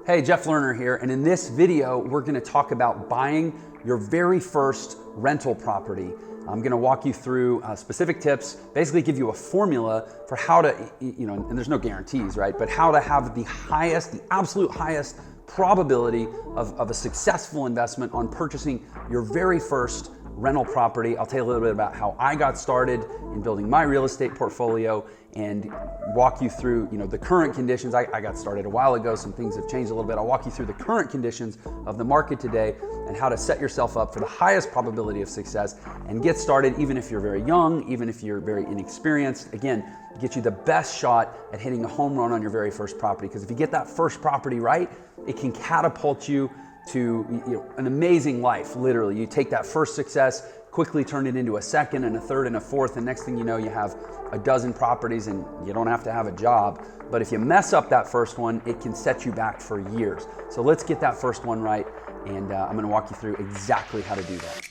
Hey, Jeff Lerner here, and in this video, we're gonna talk about buying your very first rental property. I'm gonna walk you through specific tips, basically give you a formula for how to, and there's no guarantees, right? But how to have the absolute highest probability of a successful investment on purchasing your very first rental property. I'll tell you a little bit about how I got started in building my real estate portfolio and walk you through the current conditions. I got started a while ago, some things have changed a little bit. I'll walk you through the current conditions of the market today and how to set yourself up for the highest probability of success and get started even if you're very young, even if you're very inexperienced. Again, get you the best shot at hitting a home run on your very first property, because if you get that first property right, it can catapult you to an amazing life. Literally, you take that first success, quickly turn it into a second and a third and a fourth, and next thing you know, you have a dozen properties and you don't have to have a job. But if you mess up that first one, it can set you back for years. So let's get that first one right, and I'm gonna walk you through exactly how to do that.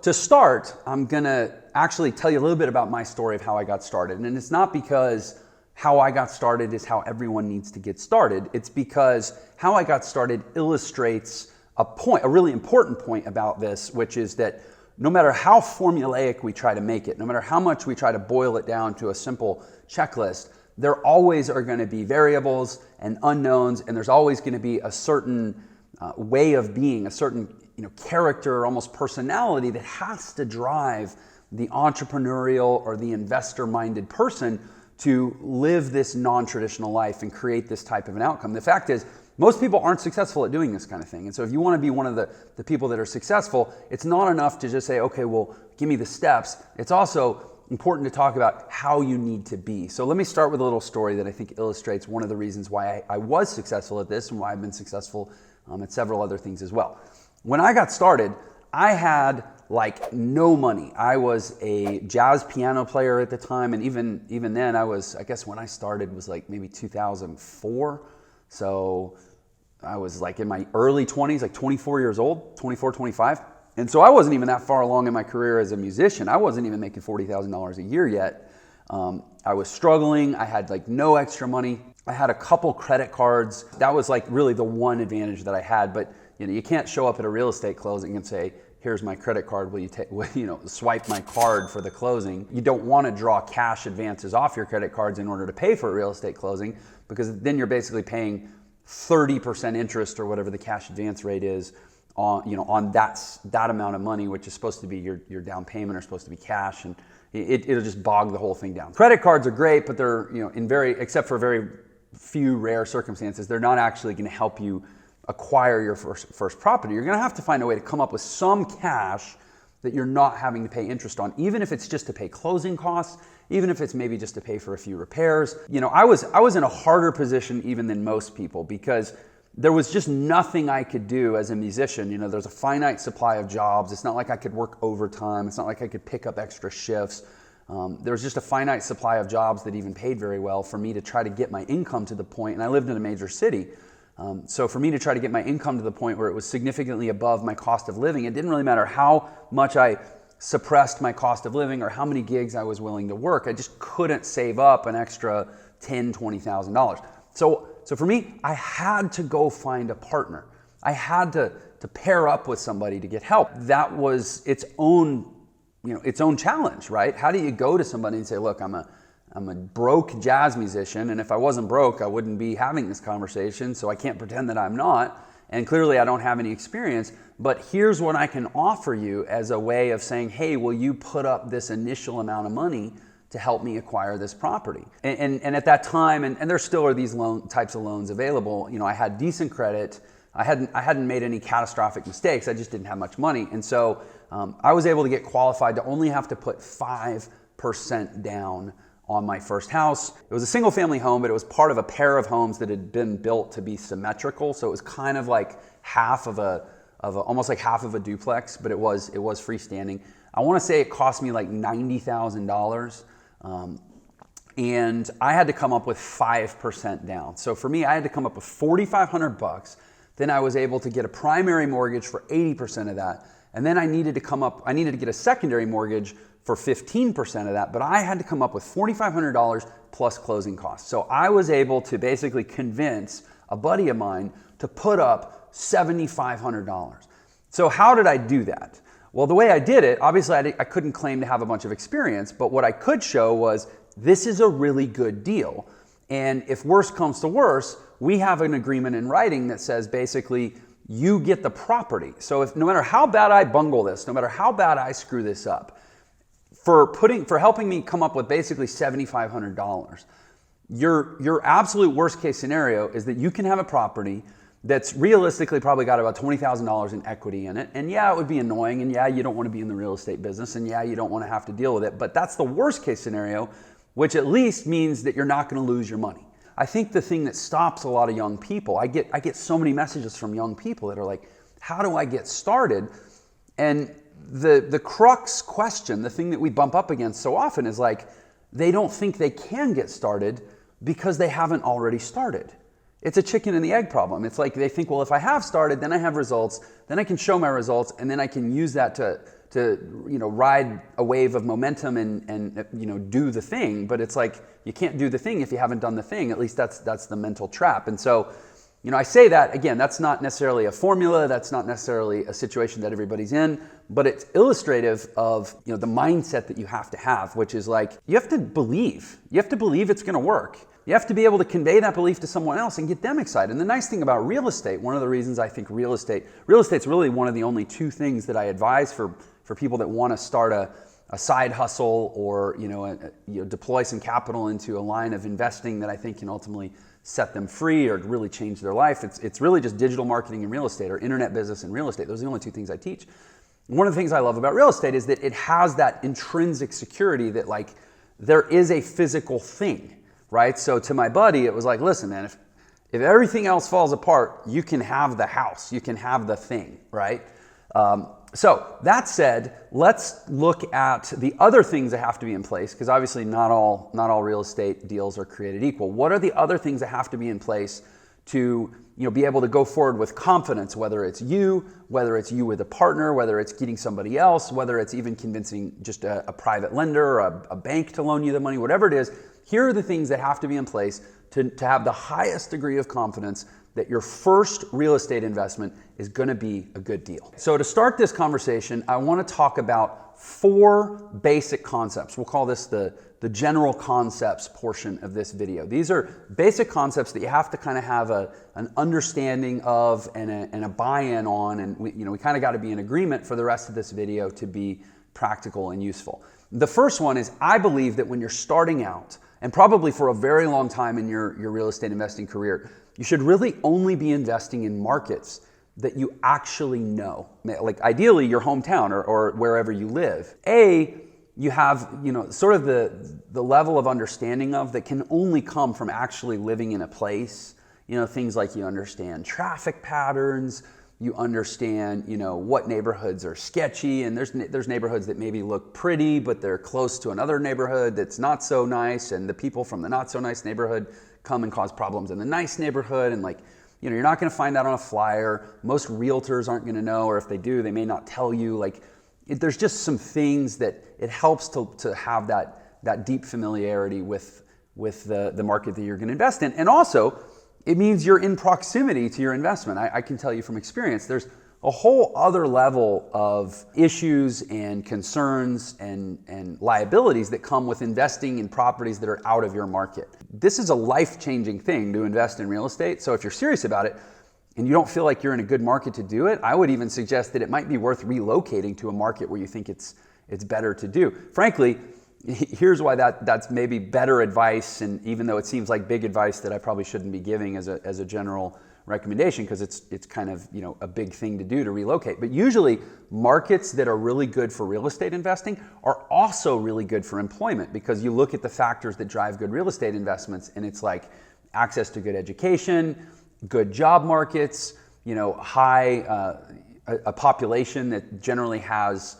To start, I'm gonna actually tell you a little bit about my story of how I got started. And it's not because how I got started is how everyone needs to get started. It's because how I got started illustrates a really important point about this, which is that no matter how formulaic we try to make it, no matter how much we try to boil it down to a simple checklist, there always are gonna be variables and unknowns, and there's always gonna be a certain way of being, a certain character, almost personality that has to drive the entrepreneurial or the investor-minded person to live this non-traditional life and create this type of an outcome. The fact is, most people aren't successful at doing this kind of thing. And so if you want to be one of the people that are successful, it's not enough to just say, okay, well, give me the steps. It's also important to talk about how you need to be. So let me start with a little story that I think illustrates one of the reasons why I was successful at this and why I've been successful at several other things as well. When I got started, I had no money. I was a jazz piano player at the time, and even then I guess when I started was maybe 2004. So I was in my early 20s, 24 years old, 24, 25. And so I wasn't even that far along in my career as a musician. I wasn't even making $40,000 a year yet. I was struggling. I had no extra money. I had a couple credit cards. That was really the one advantage that I had. But you can't show up at a real estate closing and say, here's my credit card, will you swipe my card for the closing? You don't want to draw cash advances off your credit cards in order to pay for a real estate closing, because then you're basically paying 30% interest or whatever the cash advance rate is on that amount of money, which is supposed to be your down payment or supposed to be cash, and it'll just bog the whole thing down. Credit cards are great, but they're except for very few rare circumstances, they're not actually going to help you acquire your first property. You're going to have to find a way to come up with some cash that you're not having to pay interest on, even if it's just to pay closing costs, even if it's maybe just to pay for a few repairs. I was in a harder position even than most people, because there was just nothing I could do as a musician. There's a finite supply of jobs. It's not like I could work overtime. It's not like I could pick up extra shifts. There was just a finite supply of jobs that even paid very well for me to try to get my income to the point, and I lived in a major city. So for me to try to get my income to the point where it was significantly above my cost of living, it didn't really matter how much I suppressed my cost of living or how many gigs I was willing to work. I just couldn't save up an extra $10,000, $20,000. So for me, I had to go find a partner. I had to pair up with somebody to get help. That was its own challenge, right? How do you go to somebody and say, look, I'm a broke jazz musician, and if I wasn't broke, I wouldn't be having this conversation, so I can't pretend that I'm not, and clearly I don't have any experience, but here's what I can offer you as a way of saying, hey, will you put up this initial amount of money to help me acquire this property? And at that time, and there still are these types of loans available, I had decent credit, I hadn't made any catastrophic mistakes, I just didn't have much money, and so I was able to get qualified to only have to put 5% down on my first house. It was a single family home, but it was part of a pair of homes that had been built to be symmetrical. So it was kind of like almost like half of a duplex, but it was freestanding. I want to say it cost me $90,000. And I had to come up with 5% down. So for me, I had to come up with $4,500 Then I was able to get a primary mortgage for 80% of that. And then I needed to get a secondary mortgage for 15% of that, but I had to come up with $4,500 plus closing costs. So I was able to basically convince a buddy of mine to put up $7,500. So how did I do that? Well, the way I did it, obviously I couldn't claim to have a bunch of experience, but what I could show was this is a really good deal. And if worse comes to worse, we have an agreement in writing that says basically you get the property. So if no matter how bad I bungle this, no matter how bad I screw this up, for helping me come up with basically $7,500, your absolute worst case scenario is that you can have a property that's realistically probably got about $20,000 in equity in it. And yeah, it would be annoying. And yeah, you don't want to be in the real estate business. And yeah, you don't want to have to deal with it. But that's the worst case scenario, which at least means that you're not going to lose your money. I think the thing that stops a lot of young people, I get so many messages from young people that are like, how do I get started? And the crux question, the thing that we bump up against so often is like, they don't think they can get started because they haven't already started. It's a chicken and the egg problem. It's like they think, well, if I have started, then I have results, then I can show my results, and then I can use that to ride a wave of momentum and do the thing. But it's like you can't do the thing if you haven't done the thing. At least that's the mental trap. And so, I say that again. That's not necessarily a formula. That's not necessarily a situation that everybody's in. But it's illustrative of the mindset that you have to have, which is like you have to believe. You have to believe it's going to work. You have to be able to convey that belief to someone else and get them excited. And the nice thing about real estate, one of the reasons I think real estate's really one of the only two things that I advise for people that want to start a side hustle or deploy some capital into a line of investing that I think can ultimately set them free or really change their life. It's really just digital marketing and real estate, or internet business and real estate. Those are the only two things I teach. One of the things I love about real estate is that it has that intrinsic security that like there is a physical thing. Right? So to my buddy, it was like, listen, man, if everything else falls apart, you can have the house, you can have the thing, right? So that said, let's look at the other things that have to be in place, because obviously not all real estate deals are created equal. What are the other things that have to be in place to be able to go forward with confidence, whether it's you with a partner, whether it's getting somebody else, whether it's even convincing just a private lender or a bank to loan you the money, whatever it is. Here are the things that have to be in place to have the highest degree of confidence that your first real estate investment is going to be a good deal. So to start this conversation, I want to talk about 4 basic concepts. We'll call this the general concepts portion of this video. These are basic concepts that you have to kind of have an understanding of and a buy-in on, and we kind of got to be in agreement for the rest of this video to be practical and useful. The first one is, I believe that when you're starting out, and probably for a very long time in your real estate investing career, you should really only be investing in markets that you actually know. Like ideally your hometown or wherever you live. You have sort of the level of understanding of that can only come from actually living in a place. Things like you understand traffic patterns, you understand, what neighborhoods are sketchy, and there's neighborhoods that maybe look pretty, but they're close to another neighborhood that's not so nice, and the people from the not so nice neighborhood come and cause problems in the nice neighborhood, and you're not going to find that on a flyer. Most realtors aren't going to know, or if they do, they may not tell you. There's just some things that it helps to have that deep familiarity with the market that you're going to invest in, and also it means you're in proximity to your investment. I can tell you from experience, there's a whole other level of issues and concerns and liabilities that come with investing in properties that are out of your market. This is a life-changing thing to invest in real estate. So if you're serious about it and you don't feel like you're in a good market to do it, I would even suggest that it might be worth relocating to a market where you think it's better to do. Frankly, here's why that's maybe better advice, and even though it seems like big advice that I probably shouldn't be giving as a general recommendation, because it's kind of a big thing to do to relocate. But usually markets that are really good for real estate investing are also really good for employment, because you look at the factors that drive good real estate investments, and it's like access to good education, good job markets, high a population that generally has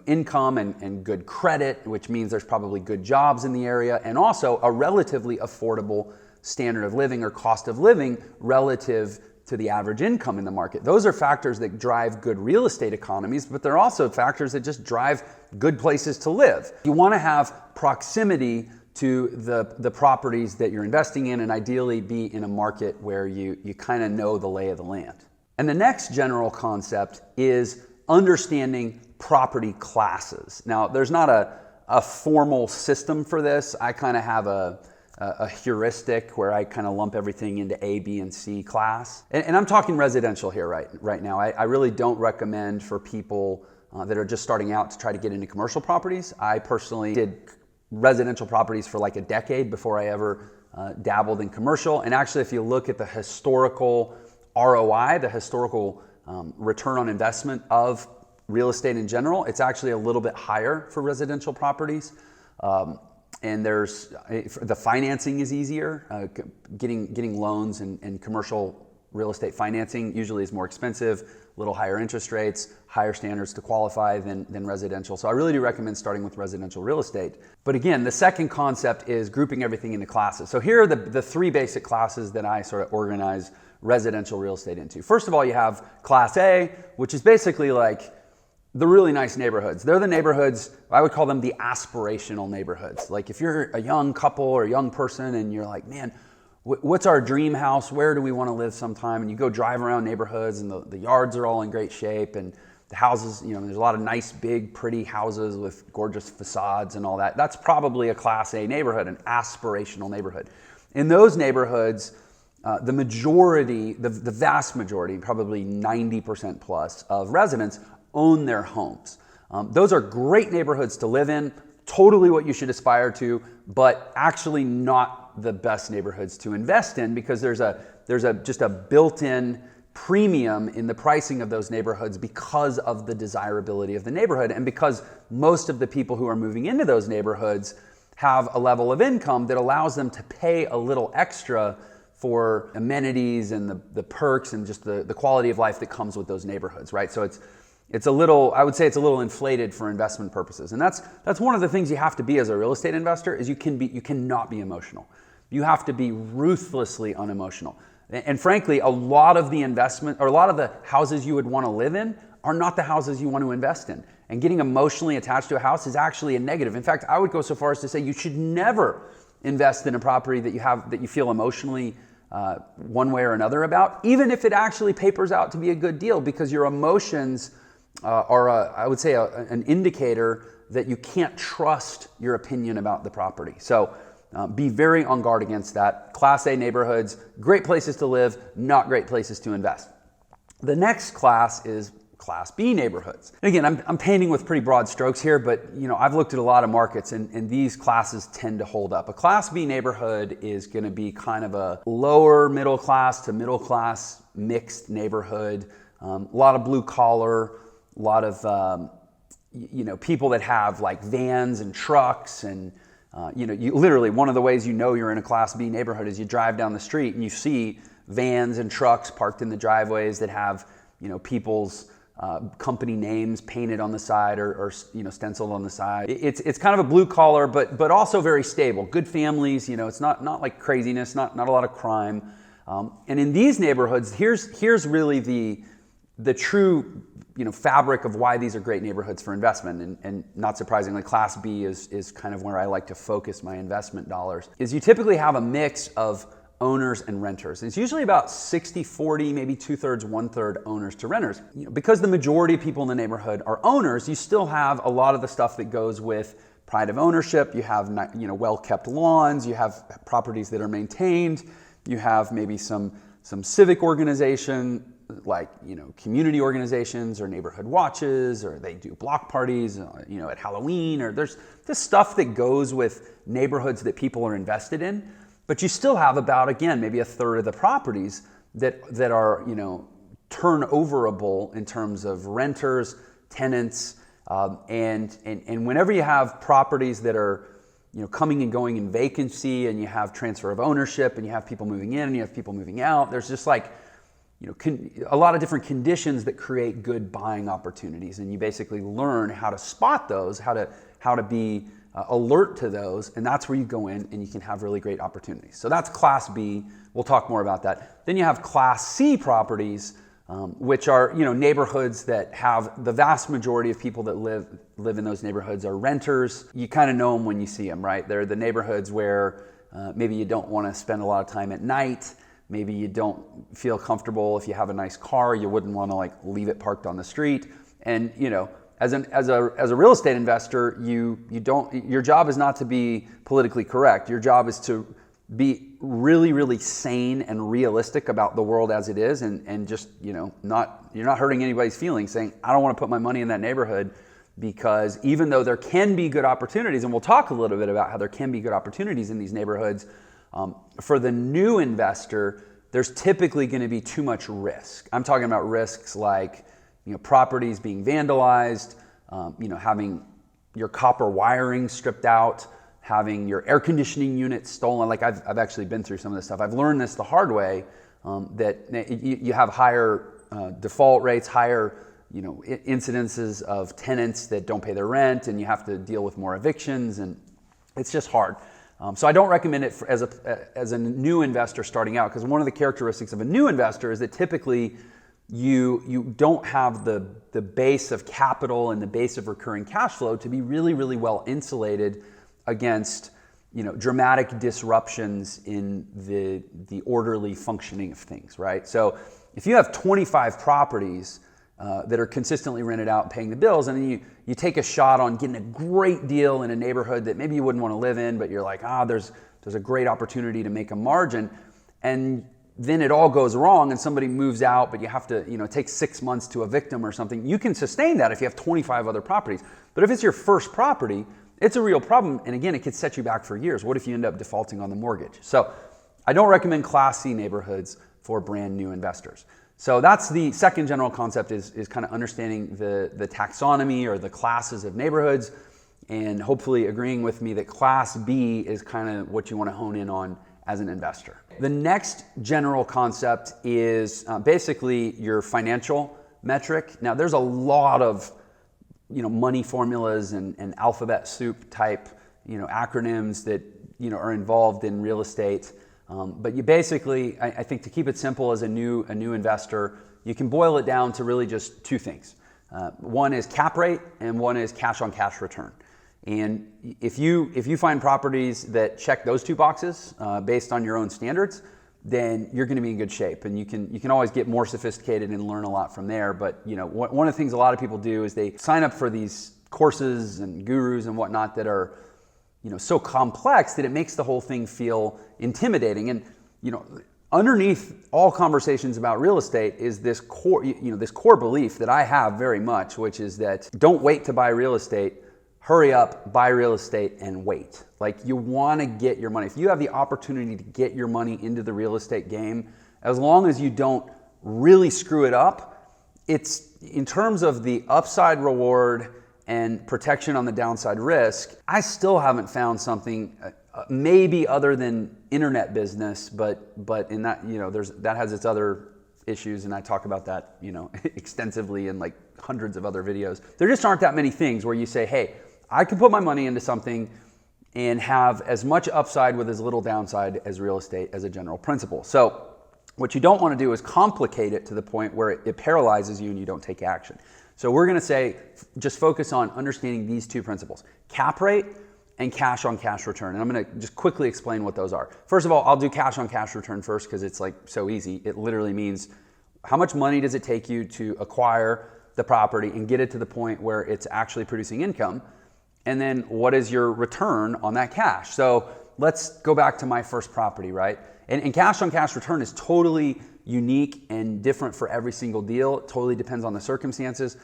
income and good credit, which means there's probably good jobs in the area, and also a relatively affordable standard of living or cost of living relative to the average income in the market. Those are factors that drive good real estate economies, but they're also factors that just drive good places to live. You want to have proximity to the properties that you're investing in, and ideally be in a market where you kind of know the lay of the land. And the next general concept is understanding property classes. Now, there's not a formal system for this. I kind of have a heuristic where I kind of lump everything into A, B, and C class. And I'm talking residential here right now. I really don't recommend for people that are just starting out to try to get into commercial properties. I personally did residential properties for like a decade before I ever dabbled in commercial. And actually, if you look at the historical ROI, the historical return on investment of real estate in general, it's actually a little bit higher for residential properties. And the financing is easier. Getting loans and commercial real estate financing usually is more expensive, a little higher interest rates, higher standards to qualify than residential. So I really do recommend starting with residential real estate. But again, the second concept is grouping everything into classes. So here are the three basic classes that I sort of organize residential real estate into. First of all, you have Class A, which is basically like the really nice neighborhoods. They're the neighborhoods, I would call them the aspirational neighborhoods. Like if you're a young couple or a young person and you're like, man, what's our dream house? Where do we want to live sometime? And you go drive around neighborhoods and the yards are all in great shape and the houses, there's a lot of nice, big, pretty houses with gorgeous facades and all that. That's probably a Class A neighborhood, an aspirational neighborhood. In those neighborhoods, the majority, the vast majority, probably 90% plus of residents own their homes. Those are great neighborhoods to live in, totally what you should aspire to, but actually not the best neighborhoods to invest in because there's just a built-in premium in the pricing of those neighborhoods because of the desirability of the neighborhood and because most of the people who are moving into those neighborhoods have a level of income that allows them to pay a little extra for amenities and the perks and just the quality of life that comes with those neighborhoods, right? So it's a little, I would say it's a little inflated for investment purposes. And that's one of the things you have to be as a real estate investor is you cannot be emotional. You have to be ruthlessly unemotional. And frankly, a lot of the investment or a lot of the houses you would want to live in are not the houses you want to invest in. And getting emotionally attached to a house is actually a negative. In fact, I would go so far as to say you should never invest in a property that you feel emotionally one way or another about, even if it actually papers out to be a good deal, because your emotions are, I would say, an indicator that you can't trust your opinion about the property. So be very on guard against that. Class A neighborhoods, great places to live, not great places to invest. The next class is Class B neighborhoods. And again, I'm painting with pretty broad strokes here, but I've looked at a lot of markets and these classes tend to hold up. A Class B neighborhood is going to be kind of a lower middle class to middle class mixed neighborhood. A lot of blue collar, a lot of people that have like vans and trucks and you literally, one of the ways you're in a Class B neighborhood is you drive down the street and you see vans and trucks parked in the driveways that have people's company names painted on the side or stenciled on the side. It's kind of a blue collar, but also very stable. Good families, it's not like craziness, not a lot of crime. And in these neighborhoods, here's really the true fabric of why these are great neighborhoods for investment. And not surprisingly, Class B is kind of where I like to focus my investment dollars. Is you typically have a mix of owners and renters. It's usually about 60-40, maybe 2/3, 1/3 owners to renters. Because the majority of people in the neighborhood are owners, you still have a lot of the stuff that goes with pride of ownership. You have well-kept lawns, you have properties that are maintained, you have maybe some civic organization like community organizations or neighborhood watches, or they do block parties at Halloween, or there's this stuff that goes with neighborhoods that people are invested in. But you still have about, again, maybe 1/3 of the properties that are, turnoverable in terms of renters, tenants, and whenever you have properties that are, coming and going in vacancy, and you have transfer of ownership, and you have people moving in, and you have people moving out, there's just like, a lot of different conditions that create good buying opportunities, and you basically learn how to spot those, how to be alert to those, and that's where you go in and you can have really great opportunities. So that's Class B. We'll talk more about that. Then you have Class C properties, which are neighborhoods that have the vast majority of people that live in those neighborhoods are renters. You kind of know them when you see them, right? They're the neighborhoods where maybe you don't want to spend a lot of time at night. Maybe you don't feel comfortable if you have a nice car. You wouldn't want to like leave it parked on the street. And as a real estate investor, your job is not to be politically correct. Your job is to be really, really sane and realistic about the world as it is, and just you're not hurting anybody's feelings saying, I don't want to put my money in that neighborhood, because even though there can be good opportunities, and we'll talk a little bit about how there can be good opportunities in these neighborhoods, for the new investor, there's typically going to be too much risk. I'm talking about risks like properties being vandalized, having your copper wiring stripped out, having your air conditioning unit stolen. Like I've actually been through some of this stuff. I've learned this the hard way, that you have higher default rates, higher incidences of tenants that don't pay their rent, and you have to deal with more evictions, and it's just hard. So I don't recommend it as a new investor starting out, because one of the characteristics of a new investor is that typically you don't have the base of capital and the base of recurring cash flow to be really, really well insulated against dramatic disruptions in the orderly functioning of things, right? So if you have 25 properties that are consistently rented out and paying the bills, and then you take a shot on getting a great deal in a neighborhood that maybe you wouldn't want to live in, but you're like, there's a great opportunity to make a margin, and then it all goes wrong and somebody moves out, but you have to, it takes 6 months to evict them or something. You can sustain that if you have 25 other properties. But if it's your first property, it's a real problem. And again, it could set you back for years. What if you end up defaulting on the mortgage? So I don't recommend Class C neighborhoods for brand new investors. So that's the second general concept, is kind of understanding the taxonomy or the classes of neighborhoods, and hopefully agreeing with me that Class B is kind of what you want to hone in on as an investor. The next general concept is basically your financial metric. Now there's a lot of money formulas and alphabet soup type acronyms that are involved in real estate. But you basically, I think, to keep it simple as a new investor, you can boil it down to really just two things. One is cap rate, and one is cash on cash return. And if you find properties that check those two boxes based on your own standards, then you're going to be in good shape. And you can always get more sophisticated and learn a lot from there. But one of the things a lot of people do is they sign up for these courses and gurus and whatnot that are so complex that it makes the whole thing feel intimidating. And underneath all conversations about real estate is this core this core belief that I have very much, which is that don't wait to buy real estate. Hurry up, buy real estate, and wait. Like, you want to get your money. If you have the opportunity to get your money into the real estate game, as long as you don't really screw it up, it's, in terms of the upside reward and protection on the downside risk, I still haven't found something, maybe other than internet business, but in that, that has its other issues, and I talk about that, extensively in like hundreds of other videos. There just aren't that many things where you say, hey, I can put my money into something and have as much upside with as little downside as real estate as a general principle. So what you don't want to do is complicate it to the point where it paralyzes you and you don't take action. So we're going to say, just focus on understanding these two principles: cap rate and cash on cash return. And I'm going to just quickly explain what those are. First of all, I'll do cash on cash return first, because it's like so easy. It literally means how much money does it take you to acquire the property and get it to the point where it's actually producing income? And then what is your return on that cash? So let's go back to my first property, right? And cash on cash return is totally unique and different for every single deal. It totally depends on the circumstances.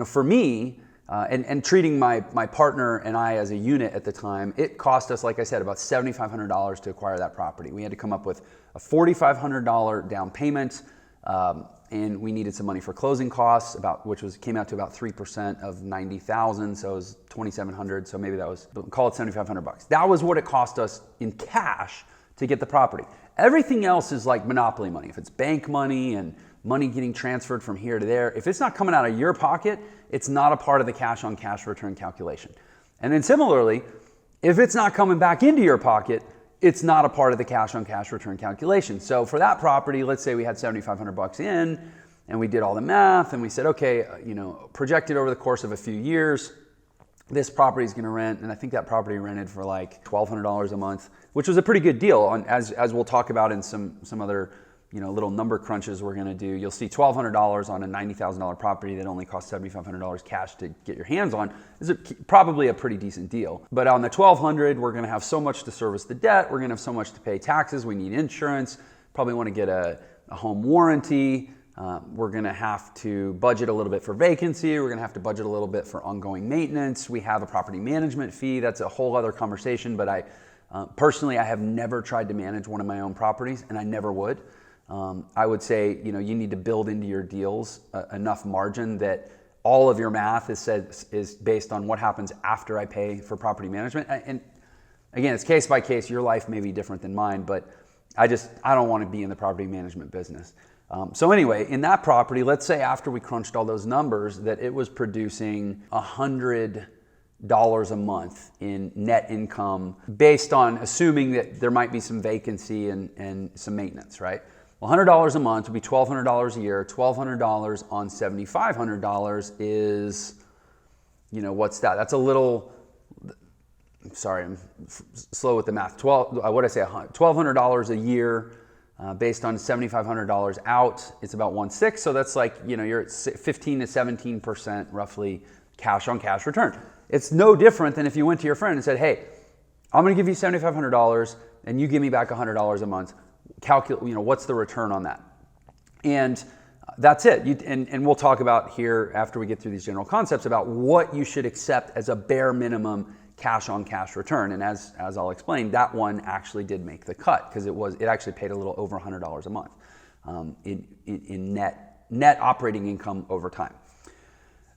For me, and treating my partner and I as a unit at the time, it cost us, like I said, about $7,500 to acquire that property. We had to come up with a $4,500 down payment, and we needed some money for closing costs, came out to about 3% of $90,000, so it was $2,700. So maybe that was, call it $7,500. That was what it cost us in cash to get the property. Everything else is like monopoly money. If it's bank money and money getting transferred from here to there, if it's not coming out of your pocket, it's not a part of the cash on cash return calculation. And then similarly, If it's not coming back into your pocket, it's not a part of the cash on cash return calculation. So for that property, let's say we had $7,500 in and we did all the math and we said, okay, projected over the course of a few years, this property is going to rent, and I think that property rented for like $1,200 a month, which was a pretty good deal. As we'll talk about in some other little number crunches we're going to do. You'll see $1,200 on a $90,000 property that only costs $7,500 cash to get your hands on is probably a pretty decent deal. But on the $1,200, we're going to have so much to service the debt. We're going to have so much to pay taxes. We need insurance. Probably want to get a home warranty. We're going to have to budget a little bit for vacancy. We're going to have to budget a little bit for ongoing maintenance. We have a property management fee. That's a whole other conversation. But personally, I have never tried to manage one of my own properties, and I never would. I would say, you need to build into your deals enough margin that all of your math is based on what happens after I pay for property management. And again, it's case by case. Your life may be different than mine, but I don't want to be in the property management business. So anyway, in that property, let's say after we crunched all those numbers, that it was producing $100 a month in net income based on assuming that there might be some vacancy and some maintenance, right? Well, $100 a month would be $1,200 a year. $1,200 on $7,500 is, what's that? That's a little, sorry, I'm slow with the math. $1,200 a year based on $7,500 out, it's about 1.6. So that's like, you're at 15 to 17% roughly cash on cash return. It's no different than if you went to your friend and said, hey, I'm going to give you $7,500 and you give me back $100 a month. Calculate, what's the return on that? And that's it. And we'll talk about here after we get through these general concepts about what you should accept as a bare minimum cash on cash return. And as I'll explain, that one actually did make the cut because it actually paid a little over $100 a month in net operating income over time.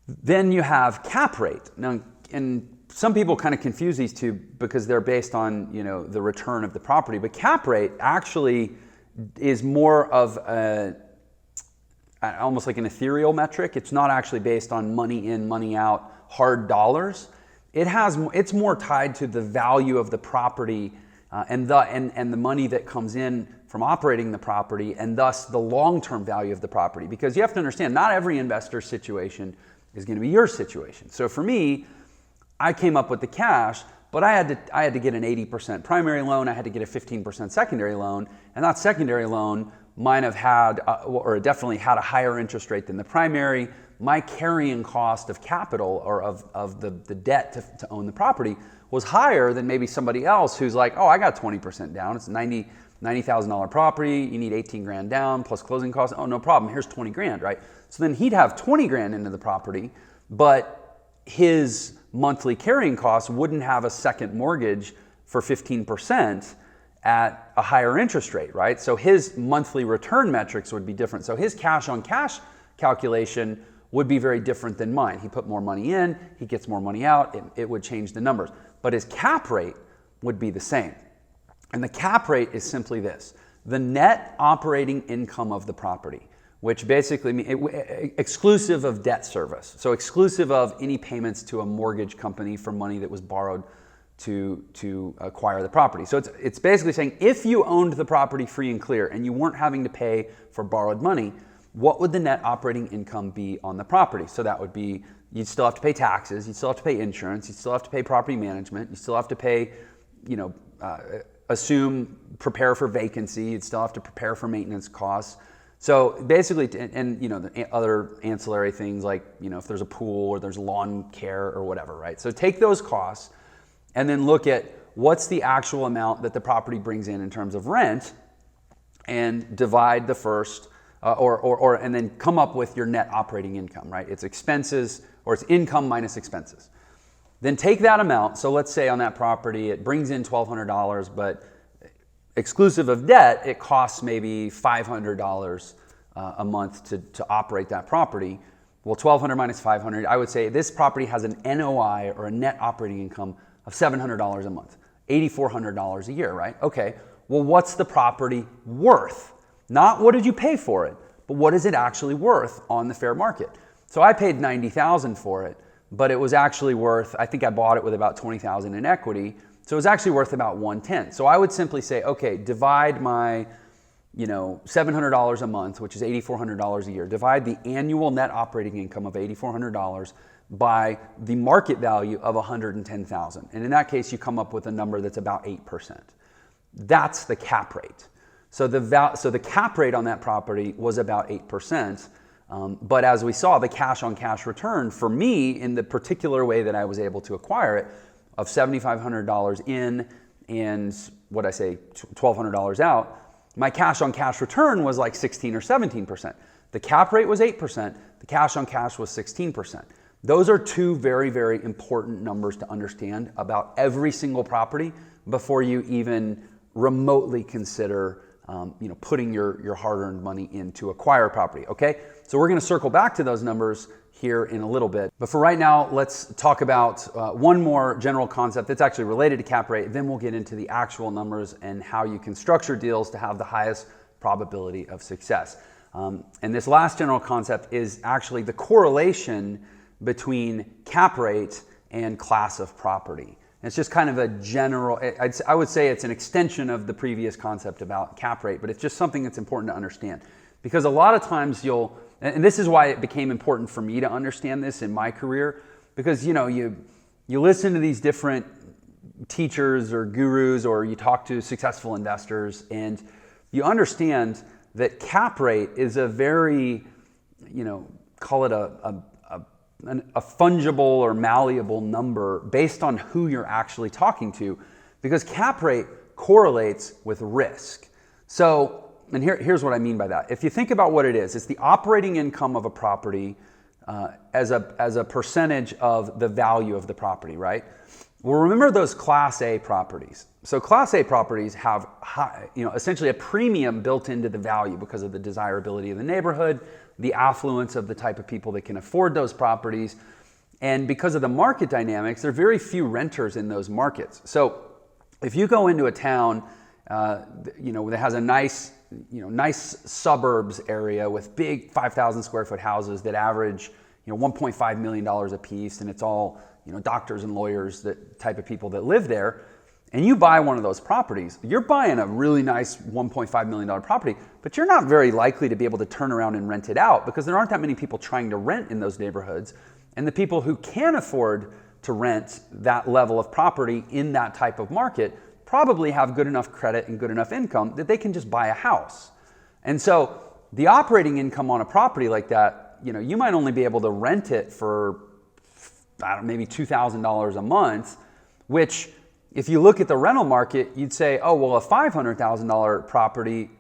Then you have cap rate. Now, and some people kind of confuse these two because they're based on, the return of the property, but cap rate actually is more of almost like an ethereal metric. It's not actually based on money in, money out, hard dollars. It's more tied to the value of the property and the money that comes in from operating the property, and thus the long-term value of the property. Because you have to understand, not every investor's situation is going to be your situation. So for me, I came up with the cash, but I had to get an 80% primary loan. I had to get a 15% secondary loan, and that secondary loan might have had, or definitely had a higher interest rate than the primary. My carrying cost of capital or of the debt to own the property was higher than maybe somebody else who's like, oh, I got 20% down. It's $90,000 property. You need 18 grand down plus closing costs. Oh, no problem. Here's 20 grand, right? So then he'd have 20 grand into the property, but his monthly carrying costs wouldn't have a second mortgage for 15% at a higher interest rate, right? So his monthly return metrics would be different. So his cash on cash calculation would be very different than mine. He put more money in, he gets more money out, it would change the numbers. But his cap rate would be the same. And the cap rate is simply this: the net operating income of the property, which basically means exclusive of debt service. So exclusive of any payments to a mortgage company for money that was borrowed to acquire the property. So it's basically saying if you owned the property free and clear and you weren't having to pay for borrowed money, what would the net operating income be on the property? So that would be, you'd still have to pay taxes, you'd still have to pay insurance, you'd still have to pay property management, you still have to pay, prepare for vacancy, you'd still have to prepare for maintenance costs. So basically, the other ancillary things like, if there's a pool or there's lawn care or whatever, right? So take those costs and then look at what's the actual amount that the property brings in terms of rent, and divide the first, and then come up with your net operating income, right? It's expenses, or it's income minus expenses. Then take that amount. So let's say on that property, it brings in $1,200, but exclusive of debt, it costs maybe $500 a month to operate that property. Well, $1,200 minus $500, I would say this property has an NOI, or a net operating income, of $700 a month, $8,400 a year, right? Okay, well, what's the property worth? Not what did you pay for it, but what is it actually worth on the fair market? So I paid $90,000 for it, but it was actually worth, I think I bought it with about $20,000 in equity. So it was actually worth about 1/10. So I would simply say, okay, divide my $700 a month, which is $8,400 a year, divide the annual net operating income of $8,400 by the market value of $110,000. And in that case, you come up with a number that's about 8%. That's the cap rate. So the cap rate on that property was about 8%. But as we saw, the cash on cash return for me in the particular way that I was able to acquire it of $7,500 in and what I say, $1,200 out, my cash on cash return was like 16 or 17%. The cap rate was 8%. The cash on cash was 16%. Those are two very, very important numbers to understand about every single property before you even remotely consider putting your hard-earned money in to acquire property, okay? So we're gonna circle back to those numbers here in a little bit. But for right now, let's talk about one more general concept that's actually related to cap rate. Then we'll get into the actual numbers and how you can structure deals to have the highest probability of success. And this last general concept is actually the correlation between cap rate and class of property. It's just kind of a general, I would say it's an extension of the previous concept about cap rate, but it's just something that's important to understand. Because a lot of times and this is why it became important for me to understand this in my career, because you listen to these different teachers or gurus, or you talk to successful investors, and you understand that cap rate is a very, call it a fungible or malleable number based on who you're actually talking to, because cap rate correlates with risk. So, and here's what I mean by that. If you think about what it is, it's the operating income of a property as a percentage of the value of the property, right? Well, remember those Class A properties. So Class A properties have essentially a premium built into the value because of the desirability of the neighborhood, the affluence of the type of people that can afford those properties, and because of the market dynamics, there are very few renters in those markets. So if you go into a town, that has a nice suburbs area with big 5,000 square foot houses that average, $1.5 million a piece, and it's all, doctors and lawyers, that type of people that live there, and you buy one of those properties, you're buying a really nice $1.5 million property, but you're not very likely to be able to turn around and rent it out because there aren't that many people trying to rent in those neighborhoods. And the people who can afford to rent that level of property in that type of market probably have good enough credit and good enough income that they can just buy a house. And so the operating income on a property like that, you might only be able to rent it for maybe $2,000 a month, which if you look at the rental market, you'd say, oh, well, a $500,000 property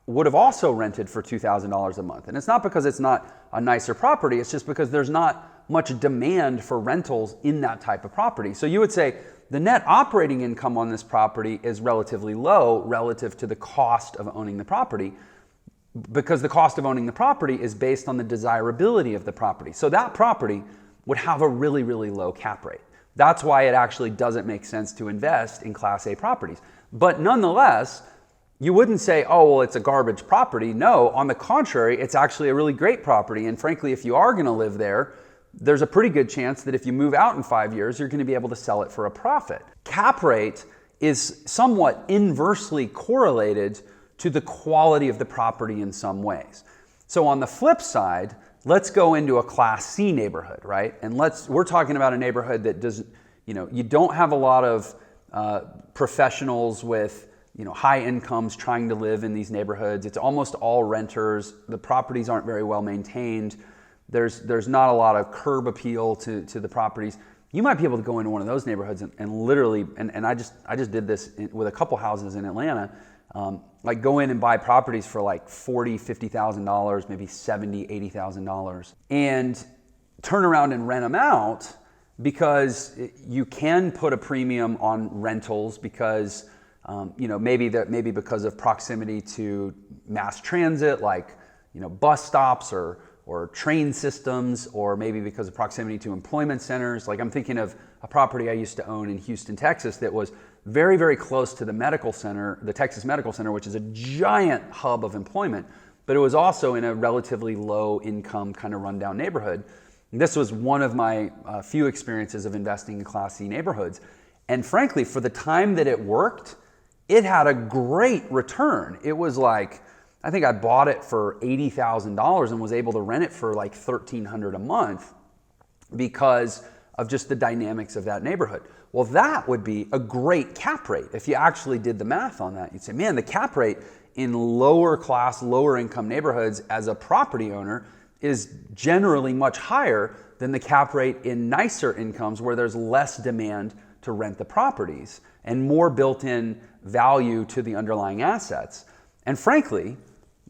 would have also rented for $2,000 a month. And it's not because it's not a nicer property, it's just because there's not much demand for rentals in that type of property. So you would say the net operating income on this property is relatively low relative to the cost of owning the property, because the cost of owning the property is based on the desirability of the property. So that property would have a really, really low cap rate. That's why it actually doesn't make sense to invest in Class A properties. But nonetheless, you wouldn't say, oh, well, it's a garbage property. No, on the contrary, it's actually a really great property. And frankly, if you are going to live there, there's a pretty good chance that if you move out in 5 years, you're going to be able to sell it for a profit. Cap rate is somewhat inversely correlated to the quality of the property in some ways. So on the flip side, let's go into a Class C neighborhood, right? And we're talking about a neighborhood that does, you don't have a lot of professionals with, high incomes trying to live in these neighborhoods. It's almost all renters. The properties aren't very well maintained. There's not a lot of curb appeal to the properties. You might be able to go into one of those neighborhoods and literally, and I just did this with a couple houses in Atlanta, like go in and buy properties for like $40,000, $50,000, maybe $70,000, $80,000, and turn around and rent them out because you can put a premium on rentals because maybe because of proximity to mass transit, like bus stops or train systems, or maybe because of proximity to employment centers. Like I'm thinking of a property I used to own in Houston, Texas that was very, very close to the medical center, the Texas Medical Center, which is a giant hub of employment, but it was also in a relatively low income kind of rundown neighborhood. And this was one of my few experiences of investing in Class C neighborhoods. And frankly, for the time that it worked, it had a great return. It was like, I think I bought it for $80,000 and was able to rent it for like $1,300 a month because of just the dynamics of that neighborhood. Well, that would be a great cap rate. If you actually did the math on that, you'd say, man, the cap rate in lower class, lower income neighborhoods as a property owner is generally much higher than the cap rate in nicer incomes where there's less demand to rent the properties and more built-in value to the underlying assets. And frankly,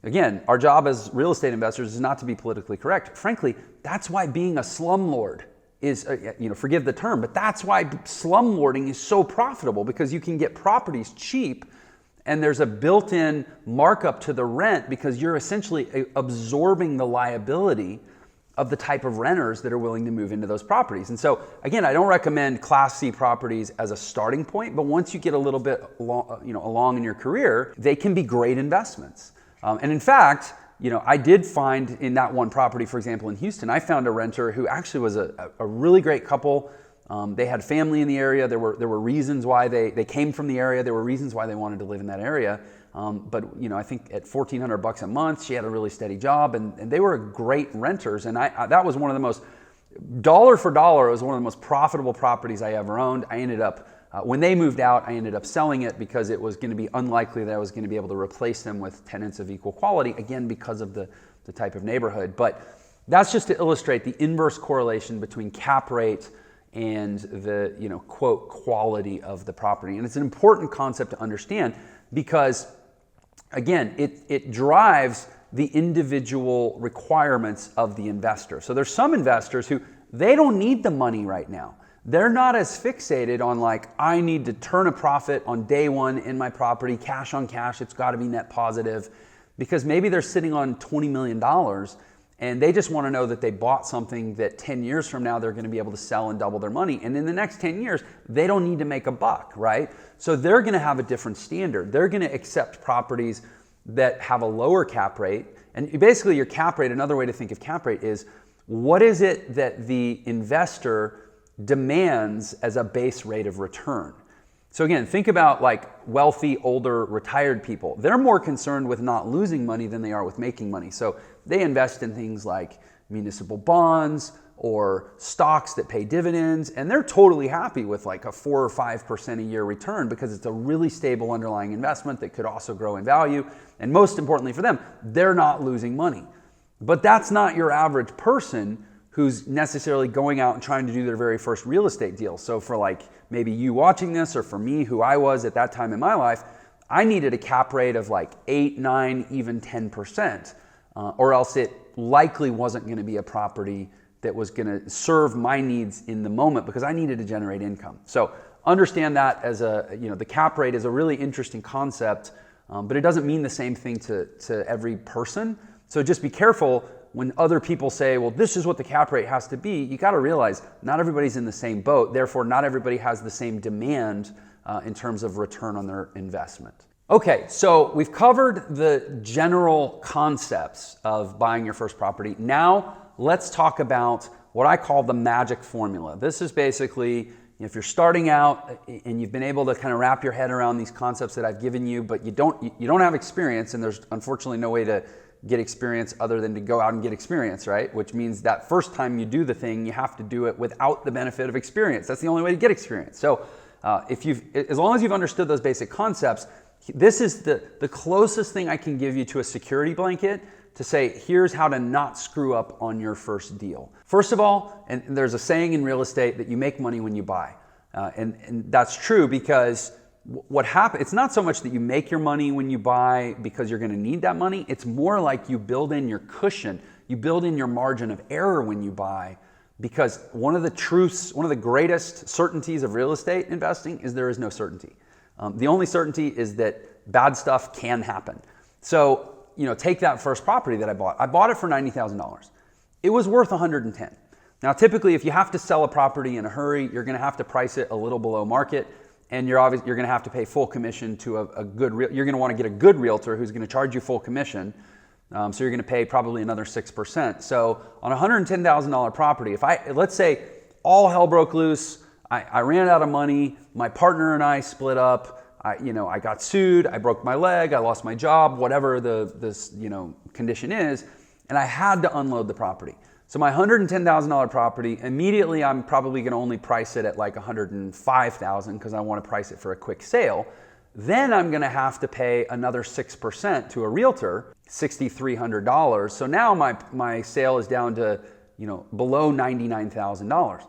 again, our job as real estate investors is not to be politically correct. Frankly, that's why being a slumlord is, forgive the term, but that's why slumlording is so profitable, because you can get properties cheap and there's a built-in markup to the rent because you're essentially absorbing the liability of the type of renters that are willing to move into those properties. And so again, I don't recommend Class C properties as a starting point, but once you get a little bit along in your career, they can be great investments. And in fact, I did find in that one property, for example, in Houston, I found a renter who actually was a really great couple. They had family in the area. There were reasons why they came from the area. There were reasons why they wanted to live in that area. But I think at $1,400 a month, she had a really steady job, and they were great renters. And that was one of the most, dollar for dollar, it was one of the most profitable properties I ever owned. I ended up, when they moved out, I ended up selling it because it was going to be unlikely that I was going to be able to replace them with tenants of equal quality, again, because of the type of neighborhood. But that's just to illustrate the inverse correlation between cap rate and the, quote, quality of the property. And it's an important concept to understand because, again, it drives the individual requirements of the investor. So there's some investors who, they don't need the money right now. They're not as fixated on like, I need to turn a profit on day one in my property, cash on cash, it's got to be net positive, because maybe they're sitting on $20 million and they just want to know that they bought something that 10 years from now they're going to be able to sell and double their money. And in the next 10 years, they don't need to make a buck, right? So they're going to have a different standard. They're going to accept properties that have a lower cap rate. And basically your cap rate, another way to think of cap rate is, what is it that the investor demands as a base rate of return? So again, think about like wealthy, older, retired people. They're more concerned with not losing money than they are with making money. So they invest in things like municipal bonds or stocks that pay dividends, and they're totally happy with like a 4 or 5% a year return because it's a really stable underlying investment that could also grow in value. And most importantly for them, they're not losing money. But that's not your average person who's necessarily going out and trying to do their very first real estate deal. So for like maybe you watching this, or for me, who I was at that time in my life, I needed a cap rate of like 8, 9, even 10%, or else it likely wasn't going to be a property that was going to serve my needs in the moment because I needed to generate income. So understand that as the cap rate is a really interesting concept, but it doesn't mean the same thing to every person. So just be careful when other people say, well, this is what the cap rate has to be. You got to realize not everybody's in the same boat. Therefore, not everybody has the same demand in terms of return on their investment. Okay, so we've covered the general concepts of buying your first property. Now, let's talk about what I call the magic formula. This is basically, if you're starting out and you've been able to kind of wrap your head around these concepts that I've given you, but you don't have experience, and there's unfortunately no way to get experience other than to go out and get experience, right? Which means that first time you do the thing, you have to do it without the benefit of experience. That's the only way to get experience. So as long as you've understood those basic concepts, this is the closest thing I can give you to a security blanket to say, here's how to not screw up on your first deal. First of all, and there's a saying in real estate that you make money when you buy. And that's true because what happens, it's not so much that you make your money when you buy because you're going to need that money. It's more like you build in your cushion, you build in your margin of error when you buy, because one of the greatest certainties of real estate investing is there is no certainty. The only certainty is that bad stuff can happen. So, take that first property that I bought. I bought it for $90,000. It was worth $110,000. Now, typically, if you have to sell a property in a hurry, you're going to have to price it a little below market. And you're going to have to pay full commission to you're going to want to get a good realtor who's going to charge you full commission. So you're going to pay probably another 6%. So on a $110,000 property, let's say all hell broke loose, I ran out of money. My partner and I split up. I got sued. I broke my leg. I lost my job, whatever this condition is. And I had to unload the property. So my $110,000 property, immediately I'm probably going to only price it at like $105,000 because I want to price it for a quick sale. Then I'm going to have to pay another 6% to a realtor, $6,300. So now my sale is down to below $99,000.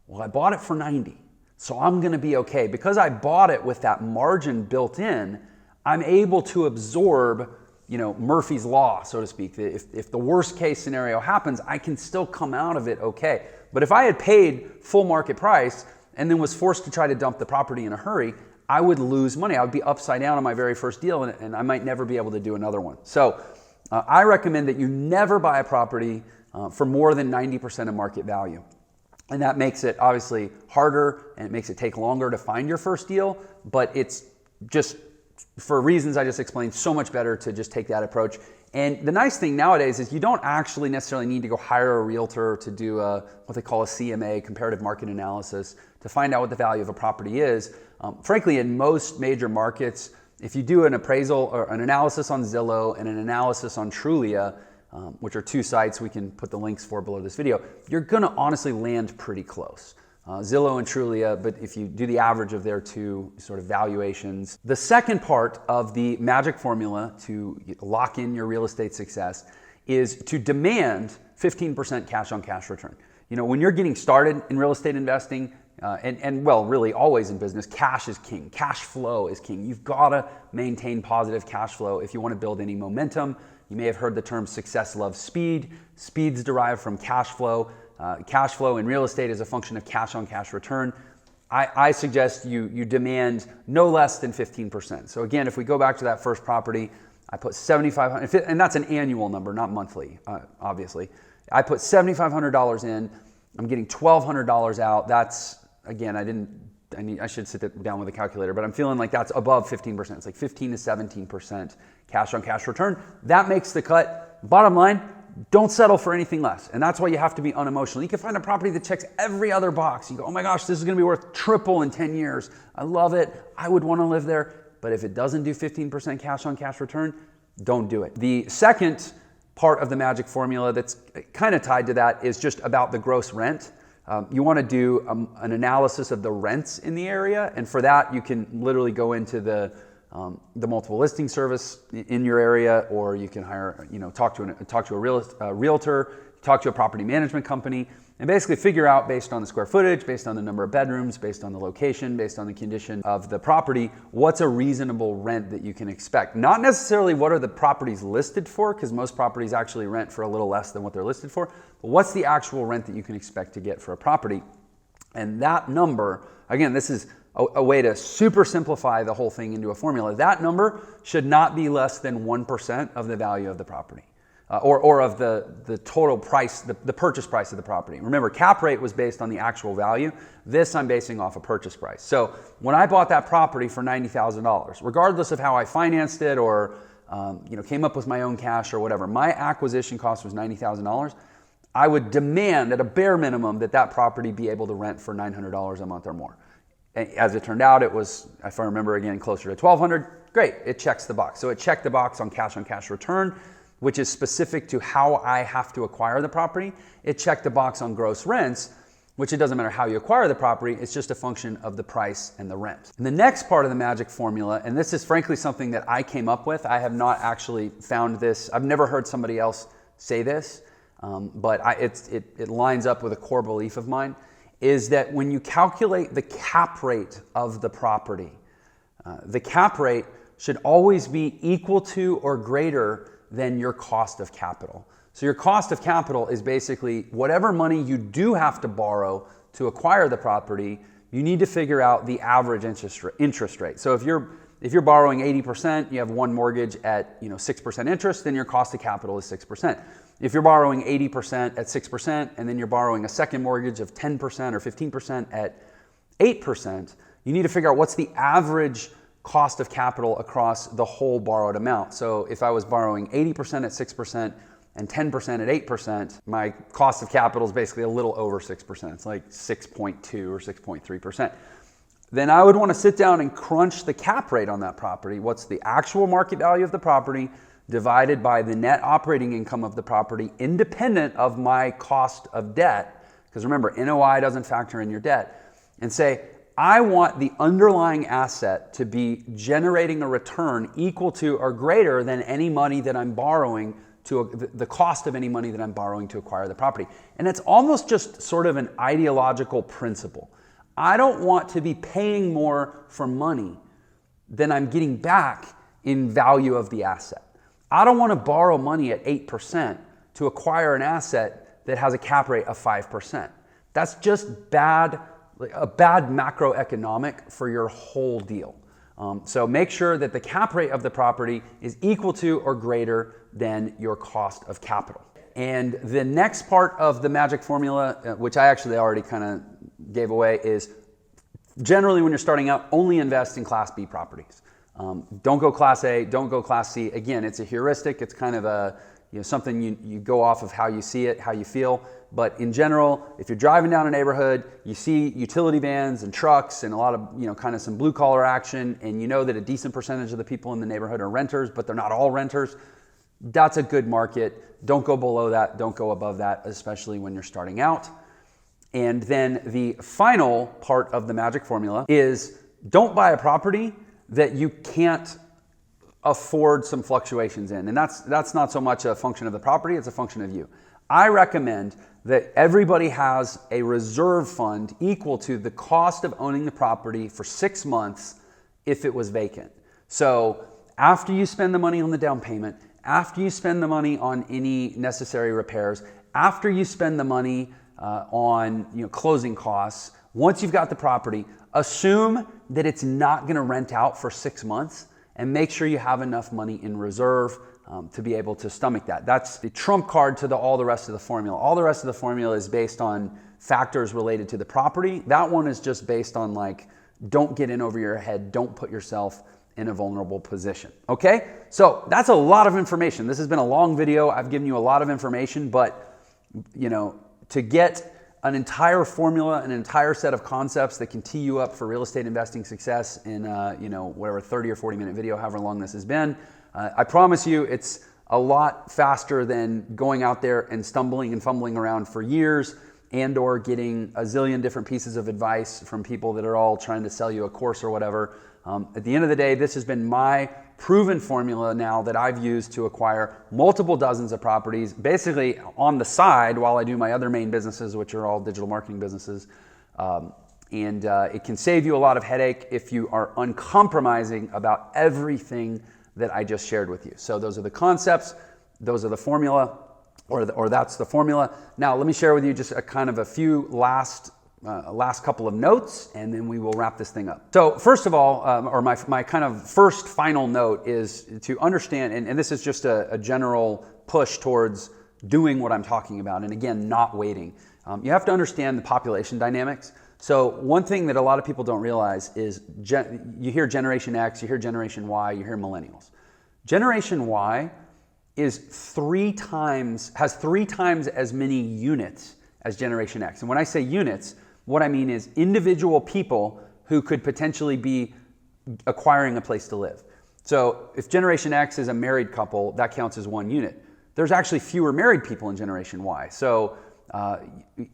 Well, I bought it for $90,000, so I'm going to be okay because I bought it with that margin built in. I'm able to absorb Murphy's Law, so to speak. If the worst case scenario happens, I can still come out of it okay. But if I had paid full market price and then was forced to try to dump the property in a hurry, I would lose money. I would be upside down on my very first deal and I might never be able to do another one. So I recommend that you never buy a property for more than 90% of market value. And that makes it obviously harder and it makes it take longer to find your first deal, but it's just, for reasons I just explained, so much better to just take that approach. And the nice thing nowadays is you don't actually necessarily need to go hire a realtor to do what they call a CMA, comparative market analysis, to find out what the value of a property is. Frankly, in most major markets, if you do an appraisal or an analysis on Zillow and an analysis on Trulia, which are two sites we can put the links for below this video, you're gonna honestly land pretty close. Zillow and Trulia, but if you do the average of their two sort of valuations. The second part of the magic formula to lock in your real estate success is to demand 15% cash on cash return. When you're getting started in real estate investing, and really always in business, cash is king. Cash flow is king. You've got to maintain positive cash flow if you want to build any momentum. You may have heard the term success loves speed. Speed's derived from cash flow. Cash flow in real estate is a function of cash on cash return. I suggest you demand no less than 15%. So again, if we go back to that first property, I put $7,500, and that's an annual number, not monthly, obviously. I put $7,500 in. I'm getting $1,200 out. That's, again, I should sit down with a calculator, but I'm feeling like that's above 15%. It's like 15 to 17% cash on cash return. That makes the cut. Bottom line, don't settle for anything less. And that's why you have to be unemotional. You can find a property that checks every other box. You go, oh my gosh, this is going to be worth triple in 10 years. I love it. I would want to live there. But if it doesn't do 15% cash on cash return, don't do it. The second part of the magic formula that's kind of tied to that is just about the gross rent. You want to do an analysis of the rents in the area, and for that you can literally go into the multiple listing service in your area, or you can hire, talk to a realtor, talk to a property management company, and basically figure out, based on the square footage, based on the number of bedrooms, based on the location, based on the condition of the property, what's a reasonable rent that you can expect. Not necessarily what are the properties listed for, because most properties actually rent for a little less than what they're listed for, but what's the actual rent that you can expect to get for a property. And that number, again, this is a way to super simplify the whole thing into a formula. That number should not be less than 1% of the value of the property. Or of the total price, the purchase price of the property. Remember, cap rate was based on the actual value. This I'm basing off a purchase price. So when I bought that property for $90,000, regardless of how I financed it or came up with my own cash or whatever, my acquisition cost was $90,000. I would demand at a bare minimum that property be able to rent for $900 a month or more. As it turned out, it was, if I remember again, closer to $1,200. Great, it checks the box. So it checked the box on cash return, which is specific to how I have to acquire the property. It checked the box on gross rents, which it doesn't matter how you acquire the property, it's just a function of the price and the rent. And the next part of the magic formula, and this is frankly something that I came up with, I have not actually found this, I've never heard somebody else say this, but it lines up with a core belief of mine, is that when you calculate the cap rate of the property, the cap rate should always be equal to or greater than your cost of capital. So your cost of capital is basically whatever money you do have to borrow to acquire the property, you need to figure out the average interest rate. So if you're borrowing 80%, you have one mortgage at 6% interest, then your cost of capital is 6%. If you're borrowing 80% at 6% and then you're borrowing a second mortgage of 10% or 15% at 8%, you need to figure out what's the average cost of capital across the whole borrowed amount. So if I was borrowing 80% at 6% and 10% at 8%, my cost of capital is basically a little over 6%. It's like 6.2 or 6.3%. Then I would want to sit down and crunch the cap rate on that property. What's the actual market value of the property divided by the net operating income of the property, independent of my cost of debt? Because remember, NOI doesn't factor in your debt. And say, I want the underlying asset to be generating a return equal to or greater than any money that I'm borrowing the cost of any money that I'm borrowing to acquire the property. And it's almost just sort of an ideological principle. I don't want to be paying more for money than I'm getting back in value of the asset. I don't want to borrow money at 8% to acquire an asset that has a cap rate of 5%. That's just a bad macroeconomic for your whole deal. So make sure that the cap rate of the property is equal to or greater than your cost of capital. And the next part of the magic formula, which I actually already kind of gave away, is generally when you're starting out, only invest in Class B properties. Don't go Class A, don't go Class C. Again, it's a heuristic. It's kind of a something you go off of how you see it, how you feel. But in general, if you're driving down a neighborhood, you see utility vans and trucks and a lot of, kind of some blue collar action, and you know that a decent percentage of the people in the neighborhood are renters, but they're not all renters, that's a good market. Don't go below that. Don't go above that, especially when you're starting out. And then the final part of the magic formula is don't buy a property that you can't afford some fluctuations in. And that's not so much a function of the property, it's a function of you. I recommend that everybody has a reserve fund equal to the cost of owning the property for 6 months if it was vacant. So after you spend the money on the down payment, after you spend the money on any necessary repairs, after you spend the money on closing costs, once you've got the property, assume that it's not going to rent out for 6 months, and make sure you have enough money in reserve to be able to stomach that. That's the trump card to all the rest of the formula. All the rest of the formula is based on factors related to the property. That one is just based on don't get in over your head, don't put yourself in a vulnerable position. Okay? So that's a lot of information. This has been a long video. I've given you a lot of information, but to get an entire formula, an entire set of concepts that can tee you up for real estate investing success in whatever 30 or 40 minute video, however long this has been. I promise you it's a lot faster than going out there and stumbling and fumbling around for years and or getting a zillion different pieces of advice from people that are all trying to sell you a course or whatever. At the end of the day, this has been my proven formula now that I've used to acquire multiple dozens of properties, basically on the side while I do my other main businesses, which are all digital marketing businesses. And it can save you a lot of headache if you are uncompromising about everything that I just shared with you. So those are the concepts, those are the formula, or that's the formula. Now let me share with you just a few last couple of notes, and then we will wrap this thing up. So first of all, or my kind of first final note is to understand, and this is just a general push towards doing what I'm talking about, and again, not waiting. You have to understand the population dynamics. So one thing that a lot of people don't realize is you hear Generation X, you hear Generation Y, you hear Millennials. Generation Y has 3 times as many units as Generation X. And when I say units, what I mean is individual people who could potentially be acquiring a place to live. So if Generation X is a married couple, that counts as 1 unit. There's actually fewer married people in Generation Y. So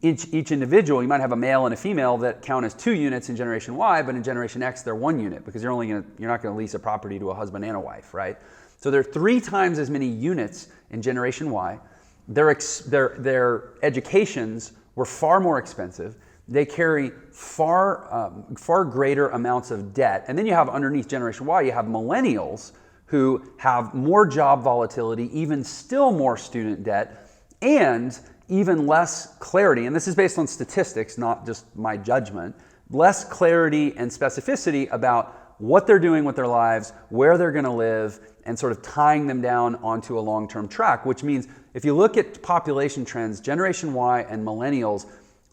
each individual, you might have a male and a female that count as 2 units in Generation Y, but in Generation X, they're 1 unit because you're not going to lease a property to a husband and a wife, right? So there are 3 times as many units in Generation Y. Their educations were far more expensive. They carry far greater amounts of debt. And then you have underneath Generation Y, you have millennials who have more job volatility, even still more student debt, and even less clarity. And this is based on statistics, not just my judgment. Less clarity and specificity about what they're doing with their lives, where they're going to live, and sort of tying them down onto a long-term track, which means if you look at population trends, Generation Y and millennials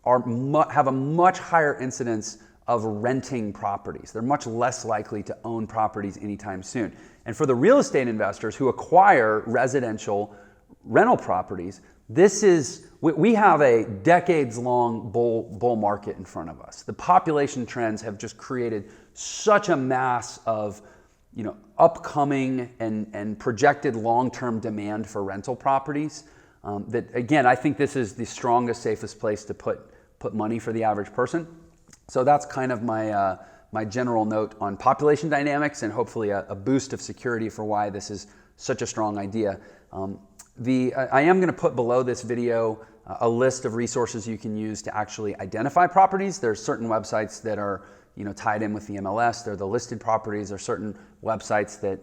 have a much higher incidence of renting properties. They're much less likely to own properties anytime soon. And for the real estate investors who acquire residential rental properties, we have a decades-long bull market in front of us. The population trends have just created such a mass of upcoming and projected long-term demand for rental properties that, again, I think this is the strongest, safest place to put money for the average person. So that's kind of my general note on population dynamics, and hopefully a boost of security for why this is such a strong idea. I am going to put below this video a list of resources you can use to actually identify properties. There's certain websites that are tied in with the MLS. They're the listed properties. There's certain websites that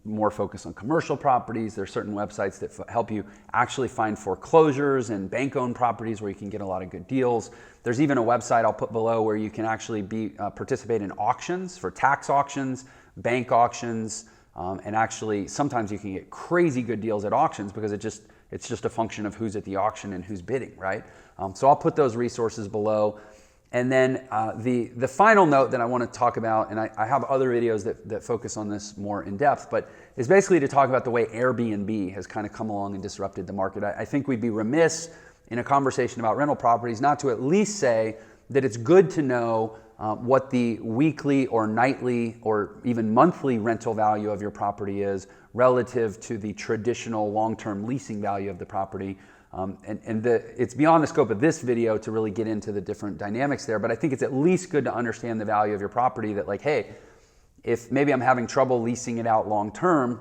more focus on commercial properties. There's certain websites that help you actually find foreclosures and bank-owned properties where you can get a lot of good deals. There's even a website I'll put below where you can actually participate in auctions, for tax auctions, bank auctions, and actually sometimes you can get crazy good deals at auctions because it's just a function of who's at the auction and who's bidding, right? So I'll put those resources below. And then the final note that I want to talk about, and I have other videos that focus on this more in depth, but is basically to talk about the way Airbnb has kind of come along and disrupted the market. I think we'd be remiss in a conversation about rental properties not to at least say that it's good to know what the weekly or nightly or even monthly rental value of your property is relative to the traditional long-term leasing value of the property. It's beyond the scope of this video to really get into the different dynamics there, but I think it's at least good to understand the value of your property, that like, hey, if maybe I'm having trouble leasing it out long-term,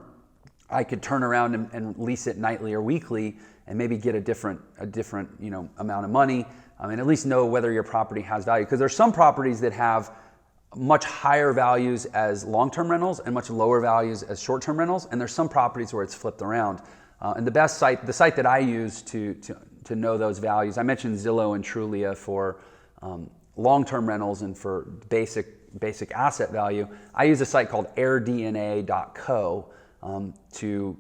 I could turn around and lease it nightly or weekly and maybe get a different amount of money, and at least know whether your property has value. Because there's some properties that have much higher values as long-term rentals and much lower values as short-term rentals, and there's some properties where it's flipped around. And the site that I use to know those values, I mentioned Zillow and Trulia for long-term rentals and for basic asset value. I use a site called airdna.co to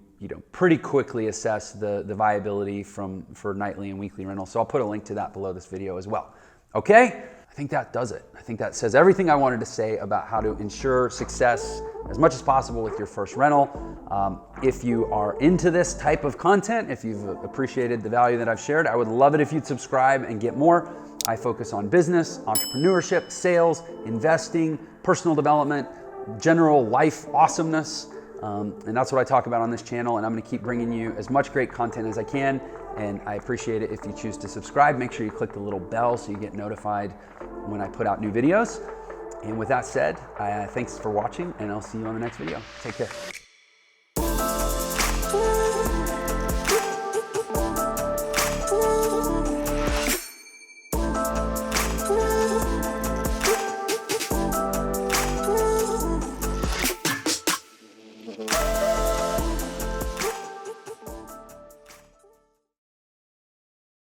pretty quickly assess the viability for nightly and weekly rentals. So I'll put a link to that below this video as well. Okay, I think that does it. I think that says everything I wanted to say about how to ensure success as much as possible with your first rental. If you are into this type of content, if you've appreciated the value that I've shared, I would love it if you'd subscribe and get more. I focus on business, entrepreneurship, sales, investing, personal development, general life awesomeness. And that's what I talk about on this channel, and I'm going to keep bringing you as much great content as I can, and I appreciate it if you choose to subscribe. Make sure you click the little bell so you get notified when I put out new videos. And with that said, thanks for watching, and I'll see you on the next video. Take care.